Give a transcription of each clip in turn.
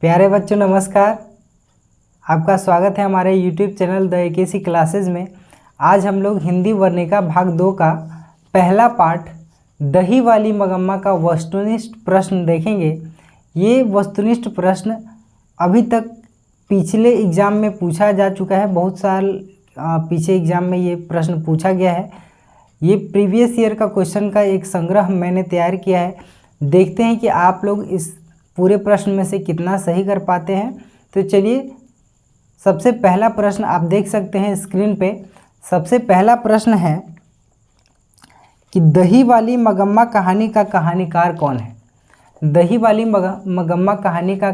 प्यारे बच्चों नमस्कार। आपका स्वागत है हमारे YouTube channel the AKC classes में। आज हम लोग हिंदी वर्णिका भाग 2 का पहला पाठ दही वाली मगम्मा का वस्तुनिष्ठ प्रश्न देखेंगे। ये वस्तुनिष्ठ प्रश्न अभी तक पिछले एग्ज़ाम में पूछा जा चुका है। बहुत साल पीछे एग्ज़ाम में ये प्रश्न पूछा गया है। ये प्रीवियस ईयर का क्वेश्चन का एक संग्रह मैंने तैयार किया है। देखते हैं कि आप लोग इस पूरे प्रश्न में से कितना सही कर पाते हैं। तो चलिए, सबसे पहला प्रश्न आप देख सकते हैं स्क्रीन पे। सबसे पहला प्रश्न है कि दही वाली मगम्मा कहानी का कहानीकार कौन है। दही वाली मगम्मा कहानी का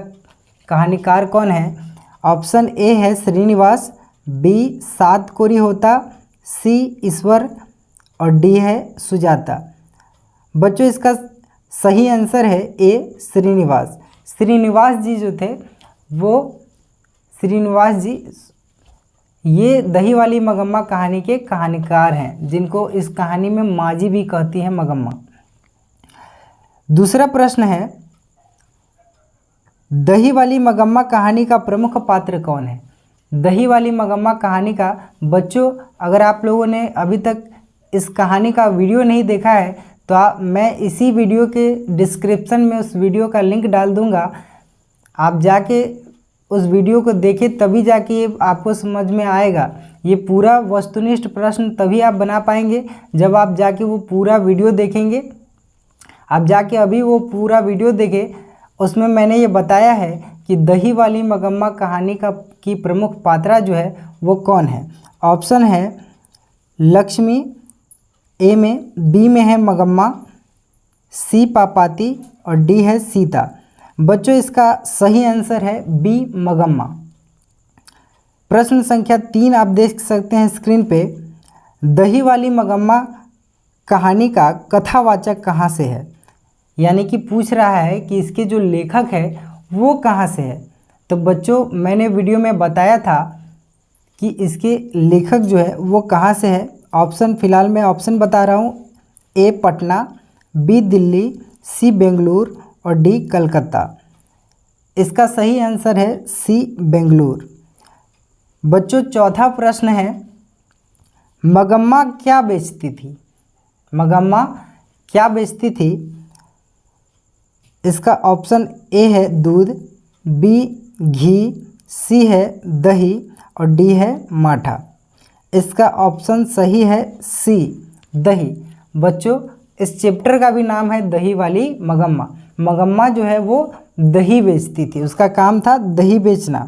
कहानीकार कौन है। ऑप्शन ए है श्रीनिवास, बी सात कोरी होता, सी ईश्वर और डी है सुजाता। बच्चों इसका सही आंसर है ए श्रीनिवास। श्रीनिवास जी जो थे वो श्रीनिवास जी ये दही वाली मगम्मा कहानी के कहानीकार हैं, जिनको इस कहानी में माँ जी भी कहती है मगम्मा। दूसरा प्रश्न है दही वाली मगम्मा कहानी का प्रमुख पात्र कौन है। दही वाली मगम्मा कहानी का बच्चों, अगर आप लोगों ने अभी तक इस कहानी का वीडियो नहीं देखा है तो मैं इसी वीडियो के डिस्क्रिप्शन में उस वीडियो का लिंक डाल दूंगा। आप जाके उस वीडियो को देखें, तभी जाके ये आपको समझ में आएगा। ये पूरा वस्तुनिष्ठ प्रश्न तभी आप बना पाएंगे जब आप जाके वो पूरा वीडियो देखेंगे। आप जाके अभी वो पूरा वीडियो देखें, उसमें मैंने ये बताया है कि दही वाली मगम्मा कहानी की प्रमुख पात्रा जो है वो कौन है। ऑप्शन है लक्ष्मी ए में, बी में है मगम्मा, सी पापाती और डी है सीता। बच्चों इसका सही आंसर है बी मगम्मा। प्रश्न संख्या 3 आप देख सकते हैं स्क्रीन पे। दही वाली मगम्मा कहानी का कथावाचक कहाँ से है, यानी कि पूछ रहा है कि इसके जो लेखक है वो कहाँ से है। तो बच्चों मैंने वीडियो में बताया था कि इसके लेखक जो है वो कहाँ से है। ऑप्शन फ़िलहाल मैं ऑप्शन बता रहा हूँ, ए पटना, बी दिल्ली, सी बेंगलुरु और डी कलकत्ता। इसका सही आंसर है सी बेंगलुरु। बच्चों चौथा प्रश्न है मगम्मा क्या बेचती थी। मगम्मा क्या बेचती थी। इसका ऑप्शन ए है दूध, बी घी, सी है दही और डी है माठा। इसका ऑप्शन सही है सी दही। बच्चों इस चैप्टर का भी नाम है दही वाली मगम्मा। मगम्मा जो है वो दही बेचती थी, उसका काम था दही बेचना।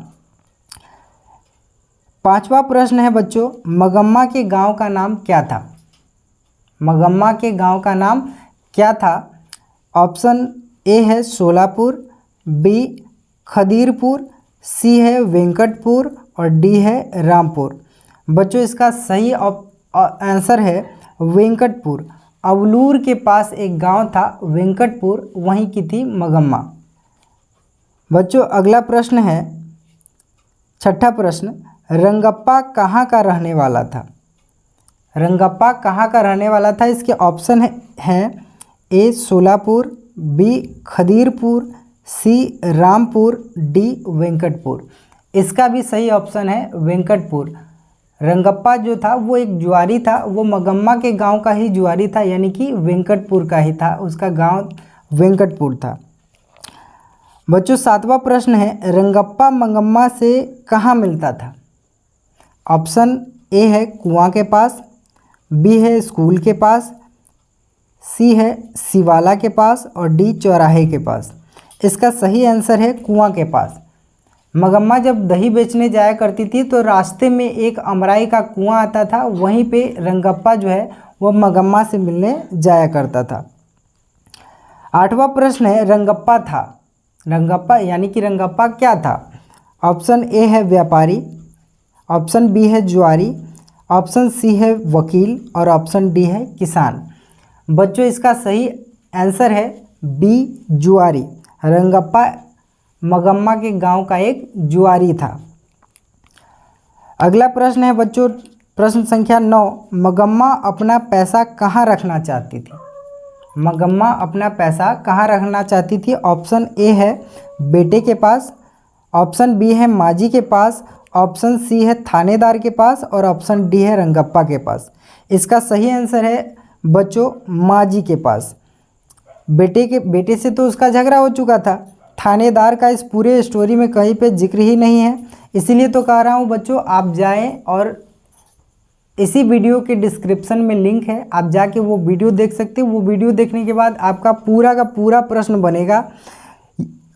पांचवा प्रश्न है बच्चों मगम्मा के गांव का नाम क्या था। मगम्मा के गांव का नाम क्या था। ऑप्शन ए है सोलापुर, बी खदीरपुर, सी है वेंकटपुर और डी है रामपुर। बच्चों इसका सही आंसर है वेंकटपुर। अवलूर के पास एक गांव था वेंकटपुर, वहीं की थी मगम्मा। बच्चों अगला प्रश्न है छठा प्रश्न, रंगप्पा कहाँ का रहने वाला था। रंगप्पा कहाँ का रहने वाला था। इसके ऑप्शन हैं ए सोलापुर, बी खदीरपुर, सी रामपुर, डी वेंकटपुर। इसका भी सही ऑप्शन है वेंकटपुर। रंगप्पा जो था वो एक जुआरी था, वो मगम्मा के गांव का ही जुआरी था, यानी कि वेंकटपुर का ही था, उसका गांव वेंकटपुर था। बच्चों सातवां प्रश्न है रंगप्पा मगम्मा से कहाँ मिलता था। ऑप्शन ए है कुआं के पास, बी है स्कूल के पास, सी है शिवाला के पास और डी चौराहे के पास। इसका सही आंसर है कुआं के पास। मगम्मा जब दही बेचने जाया करती थी तो रास्ते में एक अमराई का कुआं आता था, वहीं पे रंगप्पा जो है वो मगम्मा से मिलने जाया करता था। आठवां प्रश्न है रंगप्पा था। रंगप्पा यानी कि रंगप्पा क्या था। ऑप्शन ए है व्यापारी, ऑप्शन बी है जुआरी, ऑप्शन सी है वकील और ऑप्शन डी है किसान। बच्चों इसका सही आंसर है बी जुआरी। रंगप्पा मगम्मा के गांव का एक जुआरी था। अगला प्रश्न है बच्चों प्रश्न संख्या 9, मगम्मा अपना पैसा कहाँ रखना चाहती थी। मगम्मा अपना पैसा कहाँ रखना चाहती थी। ऑप्शन ए है बेटे के पास, ऑप्शन बी है मांझी के पास, ऑप्शन सी है थानेदार के पास और ऑप्शन डी है रंगप्पा के पास। इसका सही आंसर है बच्चों मांझी के पास। बेटे से तो उसका झगड़ा हो चुका था, थानेदार का इस पूरे स्टोरी में कहीं पे जिक्र ही नहीं है। इसीलिए तो कह रहा हूँ बच्चों, आप जाएं और इसी वीडियो के डिस्क्रिप्शन में लिंक है, आप जाके वो वीडियो देख सकते हो। वो वीडियो देखने के बाद आपका पूरा का पूरा प्रश्न बनेगा,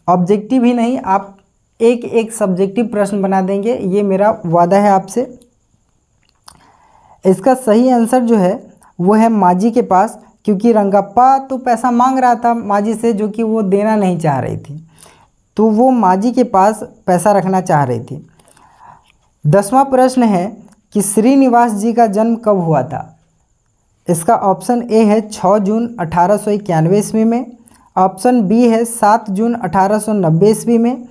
ऑब्जेक्टिव ही नहीं, आप एक एक सब्जेक्टिव प्रश्न बना देंगे, ये मेरा वादा है आपसे। इसका सही आंसर जो है वो है मांझी के पास, क्योंकि रंगप्पा तो पैसा मांग रहा था मांझी से, जो कि वो देना नहीं चाह रही थी, तो वो मांझी के पास पैसा रखना चाह रही थी। 10वां प्रश्न है कि श्रीनिवास जी का जन्म कब हुआ था। इसका ऑप्शन ए है 6 जून 1891 ईस्वी में, ऑप्शन बी है 7 जून 1890 ईस्वी में,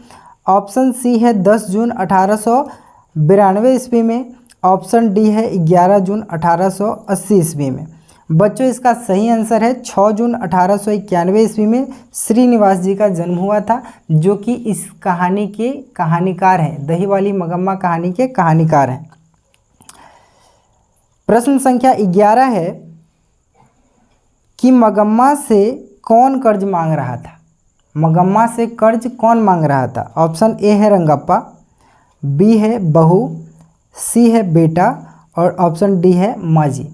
ऑप्शन सी है 10 जून 1892 ईस्वी में, ऑप्शन डी है 11 जून 1880 ईस्वी में। बच्चों इसका सही आंसर है 6 जून 1891 ईस्वी में श्रीनिवास जी का जन्म हुआ था, जो कि इस कहानी के कहानीकार हैं, दही वाली मगम्मा कहानी के कहानीकार हैं। प्रश्न संख्या 11 है कि मगम्मा से कौन कर्ज मांग रहा था। मगम्मा से कर्ज कौन मांग रहा था। ऑप्शन ए है रंगप्पा, बी है बहू, सी है बेटा और ऑप्शन डी है मांझी।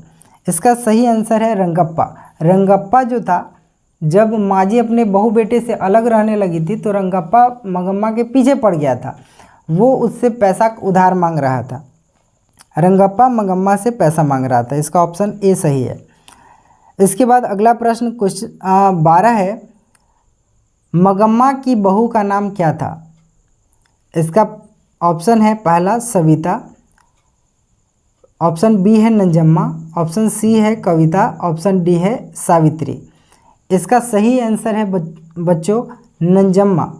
इसका सही आंसर है रंगप्पा। रंगप्पा जो था, जब मांझी अपने बहू बेटे से अलग रहने लगी थी तो रंगप्पा मगम्मा के पीछे पड़ गया था, वो उससे पैसा उधार मांग रहा था। रंगप्पा मगम्मा से पैसा मांग रहा था, इसका ऑप्शन ए सही है। इसके बाद अगला प्रश्न क्वेश्चन 12 है, मगम्मा की बहू का नाम क्या था। इसका ऑप्शन है पहला सविता, ऑप्शन बी है नंजम्मा, ऑप्शन सी है कविता, ऑप्शन डी है सावित्री। इसका सही आंसर है बच्चों नंजम्मा।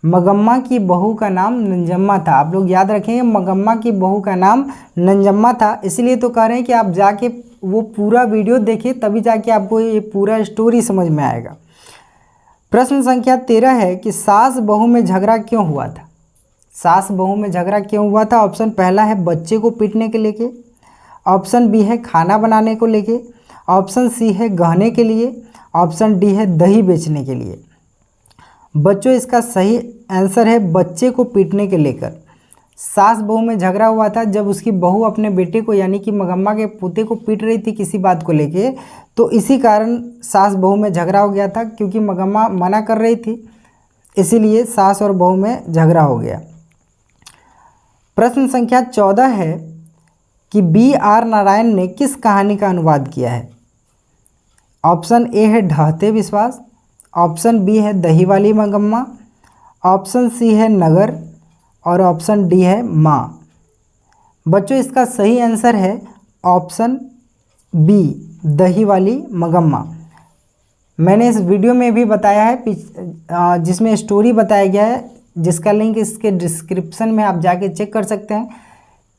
मगम्मा की बहू का नाम नंजम्मा था। आप लोग याद रखेंगे, मगम्मा की बहू का नाम नंजम्मा था। इसलिए तो कह रहे हैं कि आप जाके वो पूरा वीडियो देखिए, तभी जाके आपको ये पूरा स्टोरी समझ में आएगा। प्रश्न संख्या 13 है कि सास बहू में झगड़ा क्यों हुआ था। सास बहू में झगड़ा क्यों हुआ था। ऑप्शन पहला है बच्चे को पीटने के लेके, ऑप्शन बी है खाना बनाने को लेके, ऑप्शन सी है गहने के लिए, ऑप्शन डी है दही बेचने के लिए। बच्चों इसका सही आंसर है बच्चे को पीटने के लेकर। सास बहू में झगड़ा हुआ था जब उसकी बहू अपने बेटे को यानी कि मगम्मा के पोते को पीट रही थी किसी बात को लेके, तो इसी कारण सास बहू में झगड़ा हो गया था, क्योंकि मगम्मा मना कर रही थी, इसीलिए सास और बहू में झगड़ा हो गया। प्रश्न संख्या 14 है कि B.R. नारायण ने किस कहानी का अनुवाद किया है। ऑप्शन ए है ढहते विश्वास, ऑप्शन बी है दही वाली मगम्मा, ऑप्शन सी है नगर और ऑप्शन डी है माँ। बच्चों इसका सही आंसर है ऑप्शन बी दही वाली मगम्मा। मैंने इस वीडियो में भी बताया है, जिसमें स्टोरी बताया गया है, जिसका लिंक इसके डिस्क्रिप्शन में आप जाके चेक कर सकते हैं,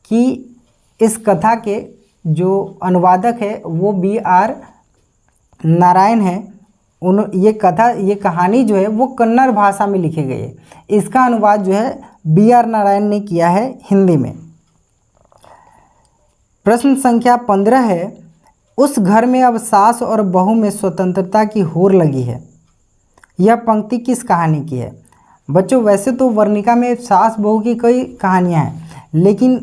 कि इस कथा के जो अनुवादक है वो B.R. नारायण है। ये कहानी जो है वो कन्नड़ भाषा में लिखी गई है। इसका अनुवाद जो है B.R. नारायण ने किया है हिंदी में। प्रश्न संख्या 15 है, उस घर में अब सास और बहू में स्वतंत्रता की होड़ लगी है। यह पंक्ति किस कहानी की है। बच्चों वैसे तो वर्णिका में सास बहू की कई कहानियाँ हैं, लेकिन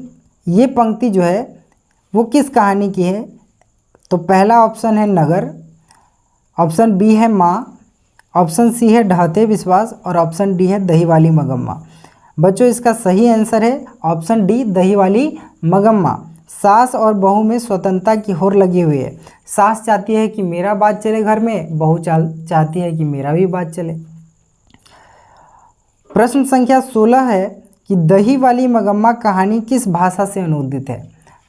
ये पंक्ति जो है वो किस कहानी की है। तो पहला ऑप्शन है नगर, ऑप्शन बी है माँ, ऑप्शन सी है ढहते विश्वास और ऑप्शन डी है दही वाली मगम्मा। बच्चों इसका सही आंसर है ऑप्शन डी दही वाली मगम्मा। सास और बहू में स्वतंत्रता की होड़ लगी हुई है। सास चाहती है कि मेरा बात चले घर में, बहू चाहती है कि मेरा भी बात चले। प्रश्न संख्या 16 है कि दही वाली मगम्मा कहानी किस भाषा से अनुदित है।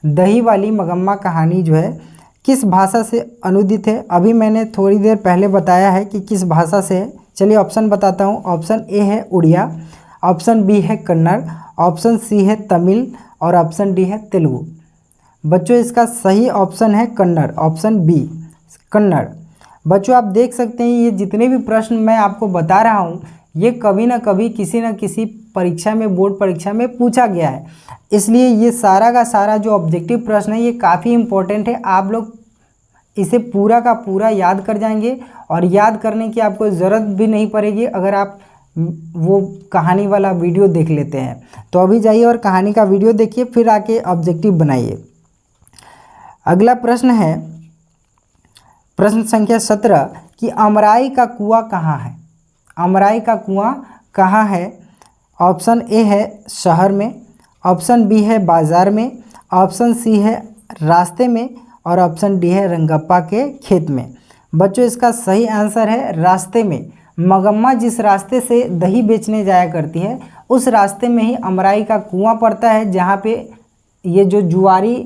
दही वाली मगम्मा कहानी जो है किस भाषा से अनुदित है। अभी मैंने थोड़ी देर पहले बताया है कि किस भाषा से है। चलिए ऑप्शन बताता हूँ। ऑप्शन ए है उड़िया, ऑप्शन बी है कन्नड़, ऑप्शन सी है तमिल और ऑप्शन डी है तेलुगु। बच्चों इसका सही ऑप्शन है कन्नड़, ऑप्शन बी कन्नड़। बच्चों आप देख सकते हैं ये जितने भी प्रश्न मैं आपको बता रहा हूँ ये कभी ना कभी किसी न किसी परीक्षा में, बोर्ड परीक्षा में पूछा गया है। इसलिए ये सारा का सारा जो ऑब्जेक्टिव प्रश्न है ये काफ़ी इम्पोर्टेंट है। आप लोग इसे पूरा का पूरा याद कर जाएंगे और याद करने की आपको ज़रूरत भी नहीं पड़ेगी अगर आप वो कहानी वाला वीडियो देख लेते हैं। तो अभी जाइए और कहानी का वीडियो देखिए, फिर आके ऑब्जेक्टिव बनाइए। अगला प्रश्न है प्रश्न संख्या 17 कि अमराई का कुआं कहाँ है। अमराई का कुआं कहाँ है? ऑप्शन ए है शहर में, ऑप्शन बी है बाज़ार में, ऑप्शन सी है रास्ते में और ऑप्शन डी है रंगप्पा के खेत में। बच्चों इसका सही आंसर है रास्ते में। मगम्मा जिस रास्ते से दही बेचने जाया करती है उस रास्ते में ही अमराई का कुआं पड़ता है, जहाँ पे ये जो जुआरी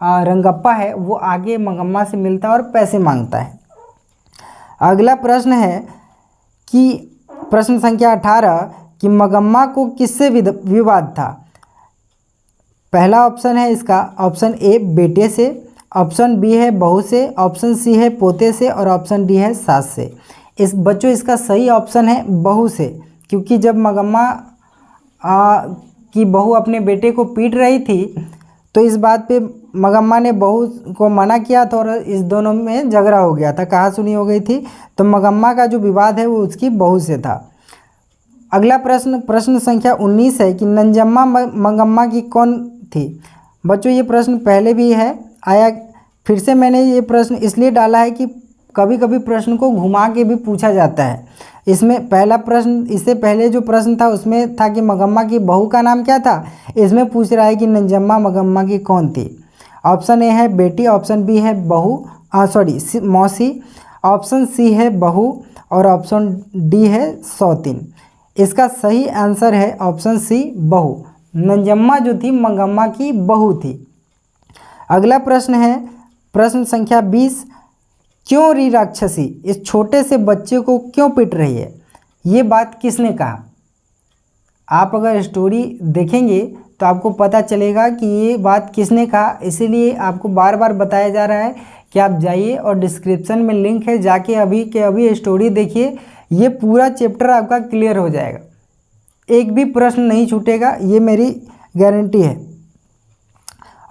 रंगप्पा है वो आगे मगम्मा से मिलता है और पैसे मांगता है। अगला प्रश्न है कि प्रश्न संख्या 18 कि मगम्मा को किससे विवाद था। पहला ऑप्शन है इसका ऑप्शन ए बेटे से, ऑप्शन बी है बहू से, ऑप्शन सी है पोते से और ऑप्शन डी है सास से। इस बच्चों इसका सही ऑप्शन है बहू से, क्योंकि जब मगम्मा की बहू अपने बेटे को पीट रही थी तो इस बात पे मगम्मा ने बहू को मना किया था और इस दोनों में झगड़ा हो गया था, कहा सुनी हो गई थी। तो मगम्मा का जो विवाद है वो उसकी बहू से था। अगला प्रश्न संख्या 19 है कि नंजम्मा मंगम्मा की कौन थी। बच्चों ये प्रश्न पहले भी है आया, फिर से मैंने ये प्रश्न इसलिए डाला है कि कभी कभी प्रश्न को घुमा के भी पूछा जाता है। इसमें पहला प्रश्न, इससे पहले जो प्रश्न था उसमें था कि मगम्मा की बहू का नाम क्या था। इसमें पूछ रहा है कि नंजम्मा मगम्मा की कौन थी। ऑप्शन ए है बेटी, ऑप्शन बी है बहू मौसी, ऑप्शन सी है बहू और ऑप्शन डी है सौतीन। इसका सही आंसर है ऑप्शन सी बहू। नंजम्मा जो थी मंगम्मा की बहू थी। अगला प्रश्न है प्रश्न संख्या 20 क्यों री राक्षसी इस छोटे से बच्चे को क्यों पीट रही है। ये बात किसने कहा। आप अगर स्टोरी देखेंगे तो आपको पता चलेगा कि ये बात किसने कहा। इसीलिए आपको बार बार बताया जा रहा है कि आप जाइए और डिस्क्रिप्शन में लिंक है, जाके अभी के अभी स्टोरी देखिए। ये पूरा चैप्टर आपका क्लियर हो जाएगा, एक भी प्रश्न नहीं छूटेगा, ये मेरी गारंटी है।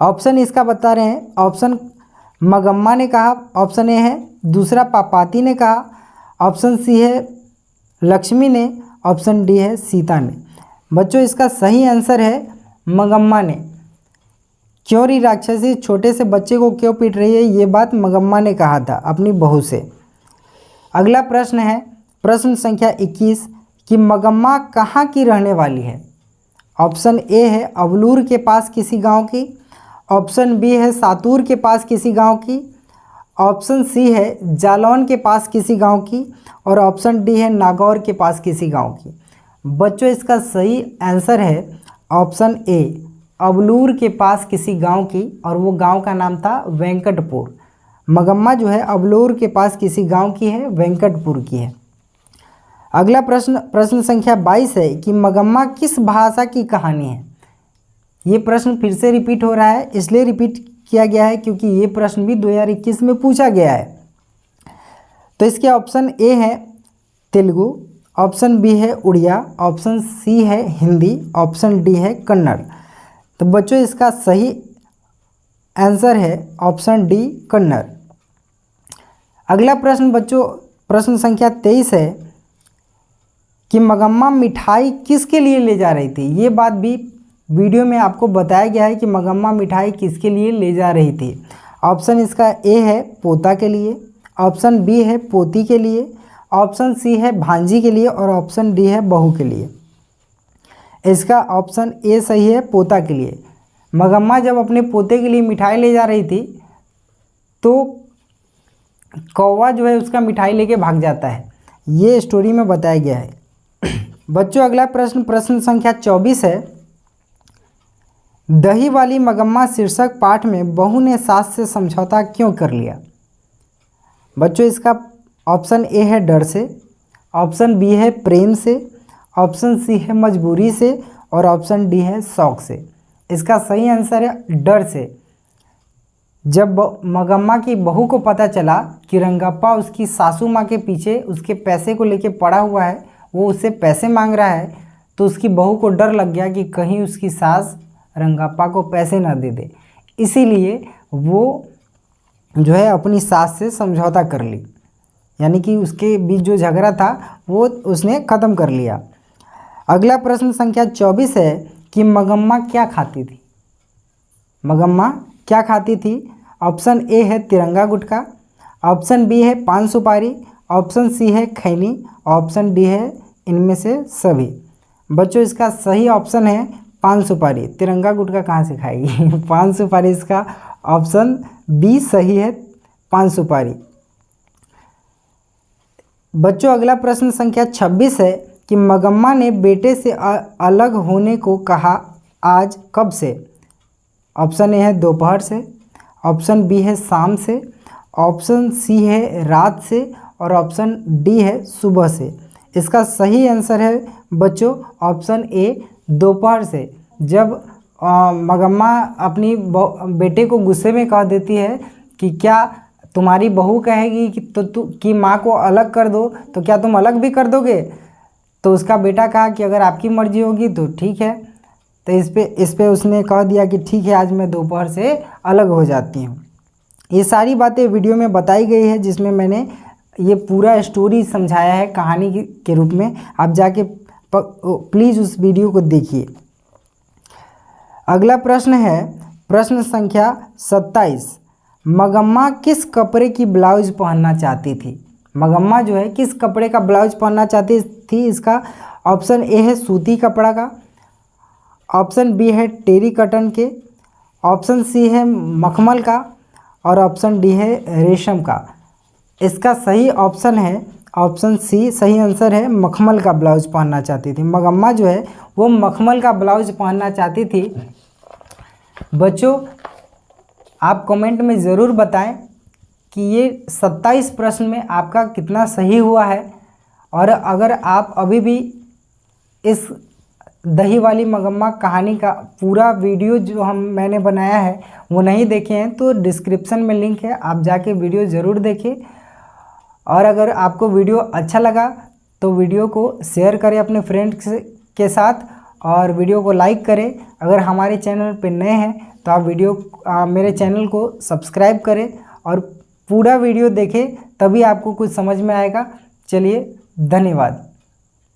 ऑप्शन इसका बता रहे हैं, ऑप्शन मगम्मा ने कहा, ऑप्शन ए है, दूसरा पापाती ने कहा, ऑप्शन सी है लक्ष्मी ने, ऑप्शन डी है सीता ने। बच्चों इसका सही आंसर है मगम्मा ने। क्यों री राक्षसी छोटे से बच्चे को क्यों पीट रही है, ये बात मगम्मा ने कहा था अपनी बहू से। अगला प्रश्न है प्रश्न संख्या 21 कि मगम्मा कहाँ की रहने वाली है। ऑप्शन ए है अवलूर के पास किसी गांव की, ऑप्शन बी है सातूर के पास किसी गांव की, ऑप्शन सी है जालौन के पास किसी गांव की और ऑप्शन डी है नागौर के पास किसी गांव की। बच्चों इसका सही आंसर है ऑप्शन ए अवलूर के पास किसी गांव की, और वो गांव का नाम था वेंकटपुर। मगम्मा जो है अवलूर के पास किसी गांव की है, वेंकटपुर की है। अगला प्रश्न संख्या 22 है कि मगम्मा किस भाषा की कहानी है। ये प्रश्न फिर से रिपीट हो रहा है, इसलिए रिपीट किया गया है क्योंकि ये प्रश्न भी 2021 में पूछा गया है। तो इसके ऑप्शन ए है तेलुगु, ऑप्शन बी है उड़िया, ऑप्शन सी है हिंदी, ऑप्शन डी है कन्नड़। तो बच्चों इसका सही आंसर है ऑप्शन डी कन्नड़। अगला प्रश्न बच्चों प्रश्न संख्या 23 है कि मगम्मा मिठाई किसके लिए ले जा रही थी। ये बात भी वीडियो में आपको बताया गया है कि मगम्मा मिठाई किसके लिए ले जा रही थी। ऑप्शन इसका ए है पोता के लिए, ऑप्शन बी है पोती के लिए, ऑप्शन सी है भांजी के लिए और ऑप्शन डी है बहू के लिए। इसका ऑप्शन ए सही है, पोता के लिए। मगम्मा जब अपने पोते के लिए मिठाई ले जा रही थी तो कौवा जो है उसका मिठाई लेके भाग जाता है, ये स्टोरी में बताया गया है। बच्चों अगला प्रश्न संख्या 24 है दही वाली मगम्मा शीर्षक पाठ में बहू ने सास से समझौता क्यों कर लिया। बच्चों इसका ऑप्शन ए है डर से, ऑप्शन बी है प्रेम से, ऑप्शन सी है मजबूरी से और ऑप्शन डी है शौक से। इसका सही आंसर है डर से। जब मगम्मा की बहू को पता चला कि रंगप्पा उसकी सासू माँ के पीछे उसके पैसे को लेके पड़ा हुआ है, वो उससे पैसे मांग रहा है, तो उसकी बहू को डर लग गया कि कहीं उसकी सास रंगप्पा को पैसे ना दे दे, इसीलिए वो जो है अपनी सास से समझौता कर ली, यानी कि उसके बीच जो झगड़ा था वो उसने ख़त्म कर लिया। अगला प्रश्न संख्या 24 है कि मगम्मा क्या खाती थी। मगम्मा क्या खाती थी? ऑप्शन ए है तिरंगा गुटखा, ऑप्शन बी है पान सुपारी, ऑप्शन सी है खैनी, ऑप्शन डी है इनमें से सभी। बच्चों इसका सही ऑप्शन है पान सुपारी। तिरंगा गुटखा कहाँ से खाएगी पान सुपारी इसका ऑप्शन बी सही है, पान सुपारी। बच्चों अगला प्रश्न संख्या 26 है कि मगम्मा ने बेटे से अलग होने को कहा आज कब से। ऑप्शन ए है दोपहर से, ऑप्शन बी है शाम से, ऑप्शन सी है रात से और ऑप्शन डी है सुबह से। इसका सही आंसर है बच्चों ऑप्शन ए दोपहर से। जब मगम्मा अपनी बेटे को गुस्से में कह देती है कि क्या तुम्हारी बहू कहेगी कि माँ को अलग कर दो, तो क्या तुम अलग भी कर दोगे? तो उसका बेटा कहा कि अगर आपकी मर्जी होगी तो ठीक है। तो इस पे उसने कह दिया कि ठीक है, आज मैं दोपहर से अलग हो जाती हूँ। ये सारी बातें वीडियो में बताई गई है, जिसमें मैंने ये पूरा स्टोरी समझाया है कहानी के रूप में। आप जाके प्लीज़ उस वीडियो को देखिए। अगला प्रश्न है प्रश्न संख्या 27। मगम्मा किस कपड़े की ब्लाउज पहनना चाहती थी? मगम्मा जो है किस कपड़े का ब्लाउज पहनना चाहती थी? इसका ऑप्शन ए है सूती कपड़ा का, ऑप्शन बी है टेरी कॉटन के, ऑप्शन सी है मखमल का और ऑप्शन डी है रेशम का। इसका सही ऑप्शन है ऑप्शन सी। सही आंसर है मखमल का ब्लाउज पहनना चाहती थी। मगम्मा जो है वो मखमल का ब्लाउज पहनना चाहती थी। बच्चों आप कमेंट में ज़रूर बताएं कि ये 27 प्रश्न में आपका कितना सही हुआ है। और अगर आप अभी भी इस दही वाली मगम्मा कहानी का पूरा वीडियो जो मैंने बनाया है वो नहीं देखे हैं, तो डिस्क्रिप्शन में लिंक है, आप जाके वीडियो ज़रूर देखें। और अगर आपको वीडियो अच्छा लगा तो वीडियो को शेयर करें अपने फ्रेंड्स के साथ और वीडियो को लाइक करें। अगर हमारे चैनल पर नए हैं तो आप मेरे चैनल को सब्सक्राइब करें और पूरा वीडियो देखें, तभी आपको कुछ समझ में आएगा। चलिए, धन्यवाद।